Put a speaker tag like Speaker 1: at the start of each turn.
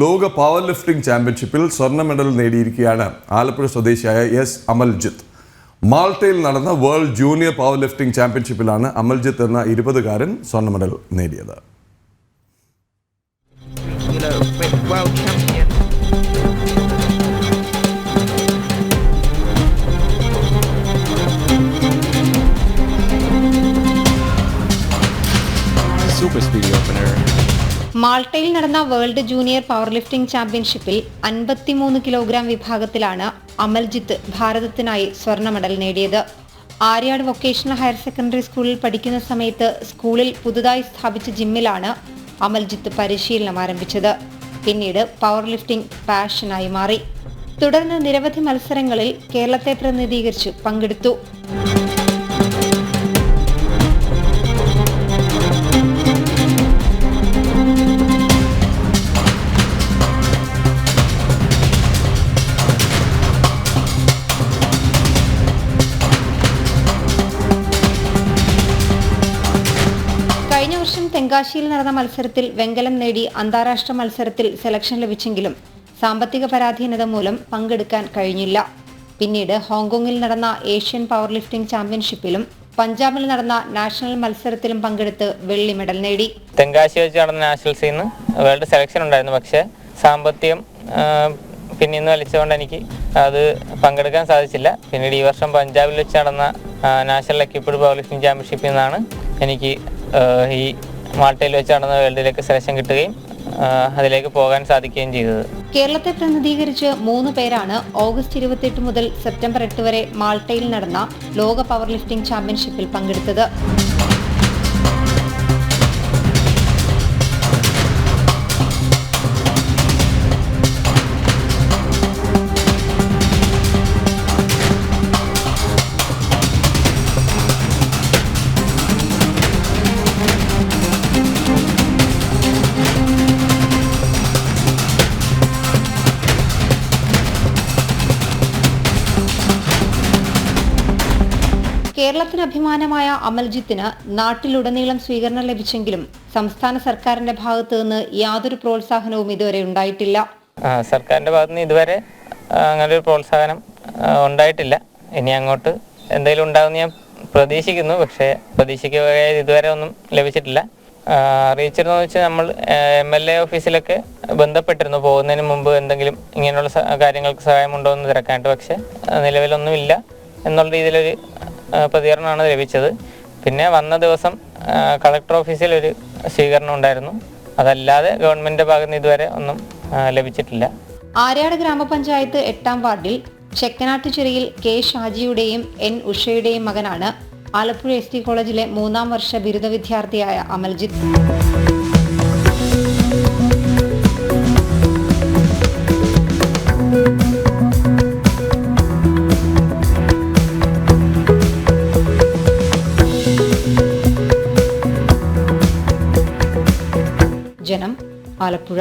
Speaker 1: ലോക power lifting ചാമ്പ്യൻഷിപ്പിൽ സ്വർണ്ണ മെഡൽ നേടിയിരിക്കുകയാണ് ആലപ്പുഴ സ്വദേശിയായ എസ് അമൽജിത്ത്. മാൾട്ടയിൽ നടന്ന വേൾഡ് ജൂനിയർ പവർ ലിഫ്റ്റിംഗ് ചാമ്പ്യൻഷിപ്പിലാണ് അമൽജിത്ത് എന്ന 20-കാരൻ സ്വർണ്ണ മെഡൽ നേടിയത്.
Speaker 2: മാൾട്ടയിൽ നടന്ന വേൾഡ് ജൂനിയർ പവർ ലിഫ്റ്റിംഗ് ചാമ്പ്യൻഷിപ്പിൽ 53 കിലോഗ്രാം വിഭാഗത്തിലാണ് അമൽജിത്ത് ഭാരതത്തിനായി സ്വർണ്ണ മെഡൽ നേടിയത്. ആര്യാട് വൊക്കേഷണൽ ഹയർ സെക്കൻഡറി സ്കൂളിൽ പഠിക്കുന്ന സമയത്ത് സ്കൂളിൽ പുതുതായി സ്ഥാപിച്ച ജിമ്മിലാണ് അമൽജിത്ത് പരിശീലനം ആരംഭിച്ചത്. പിന്നീട് പവർ ലിഫ്റ്റിംഗ് പാഷനായി മാറി. തുടർന്ന് നിരവധി മത്സരങ്ങളിൽ കേരളത്തെ പ്രതിനിധീകരിച്ച് പങ്കെടുത്തു. കഴിഞ്ഞ വർഷം തെങ്കാശിയിൽ നടന്ന മത്സരത്തിൽ വെങ്കലം നേടി അന്താരാഷ്ട്ര മത്സരത്തിൽ സെലക്ഷൻ ലഭിച്ചെങ്കിലും സാമ്പത്തിക പരാധീനത മൂലം പങ്കെടുക്കാൻ കഴിഞ്ഞില്ല. പിന്നീട് ഹോങ്കോങ്ങിൽ നടന്ന ഏഷ്യൻ പവർ ലിഫ്റ്റിംഗ് ചാമ്പ്യൻഷിപ്പിലും പഞ്ചാബിൽ നടന്ന നാഷണൽ മത്സരത്തിലും പങ്കെടുത്ത് വെള്ളി മെഡൽ നേടി.
Speaker 3: തെങ്കാശി വെച്ച് നടന്ന നാഷണൽസിൽ നിന്ന് വേൾഡ് സെലക്ഷൻ ഉണ്ടായിരുന്നു. പക്ഷേ സാമ്പത്തികം പിന്നീന്ന് വലിച്ചുകൊണ്ട് എനിക്ക് അത് പങ്കെടുക്കാൻ സാധിച്ചില്ല. പിന്നീട് ഈ വർഷം പഞ്ചാബിൽ വെച്ച് നടന്ന നാഷണൽ എക്വിപ്ഡ് പവർ ലിഫ്റ്റിംഗ് ചാമ്പ്യൻഷിപ്പിൽ നിന്നാണ് എനിക്ക് ഈ മാൾട്ടയിൽ വെച്ച് നടന്ന വേൾഡിലേക്ക് സെലക്ഷൻ കിട്ടുകയും അതിലേക്ക് പോകാൻ സാധിക്കുകയും ചെയ്തത്.
Speaker 2: കേരളത്തെ പ്രതിനിധീകരിച്ച് 3 പേരാണ് ഓഗസ്റ്റ് 28 മുതൽ സെപ്റ്റംബർ 8 വരെ മാൾട്ടയിൽ നടന്ന ലോക പവർ ലിഫ്റ്റിംഗ് ചാമ്പ്യൻഷിപ്പിൽ പങ്കെടുത്തത്. കേരളത്തിന് അഭിമാനമായ അമൽജിത്തിന് നാട്ടിലുടനീളം സ്വീകരണം ലഭിച്ചെങ്കിലും സംസ്ഥാന സർക്കാരിന്റെ ഭാഗത്തു നിന്ന് യാതൊരു പ്രോത്സാഹനവും ഇതുവരെ ഉണ്ടായിട്ടില്ല.
Speaker 3: സർക്കാരിന്റെ ഭാഗത്തു നിന്ന് ഇതുവരെ അങ്ങനെ ഒരു പ്രോത്സാഹനം ഉണ്ടായിട്ടില്ല. ഇനി അങ്ങോട്ട് എന്തെങ്കിലും ഉണ്ടാകുമെന്ന് ഞാൻ പ്രതീക്ഷിക്കുന്നു. പക്ഷേ പ്രതീക്ഷിക്കുക ഇതുവരെ ഒന്നും ലഭിച്ചിട്ടില്ല. അറിയിച്ചിരുന്നു വെച്ചാൽ നമ്മൾ MLA ഓഫീസിലൊക്കെ ബന്ധപ്പെട്ടിരുന്നു പോകുന്നതിന് മുമ്പ് എന്തെങ്കിലും ഇങ്ങനെയുള്ള കാര്യങ്ങൾക്ക് സഹായമുണ്ടോ എന്ന് തിരക്കാനായിട്ട്. പക്ഷേ നിലവിലൊന്നുമില്ല എന്നുള്ള രീതിയിലൊരു പ്രതികരണമാണ് ലഭിച്ചത്. പിന്നെ വന്ന ദിവസം കളക്ടർ ഓഫീസിൽ ഒരു സ്വീകരണം ഉണ്ടായിരുന്നു. അതല്ലാതെ ഗവൺമെന്റിന്റെ ഭാഗത്ത് നിന്ന് ഇതുവരെ ഒന്നും ലഭിച്ചിട്ടില്ല.
Speaker 2: ആര്യാട് ഗ്രാമപഞ്ചായത്ത് 8-ാം വാർഡിൽ ചെക്കനാട്ടുചിറയിൽ K ഷാജിയുടെയും N ഉഷയുടെയും മകനാണ് ആലപ്പുഴ ST കോളേജിലെ 3-ാം വർഷ ബിരുദ വിദ്യാർത്ഥിയായ അമൽജിത്ത്. ജനം, ആലപ്പുഴ.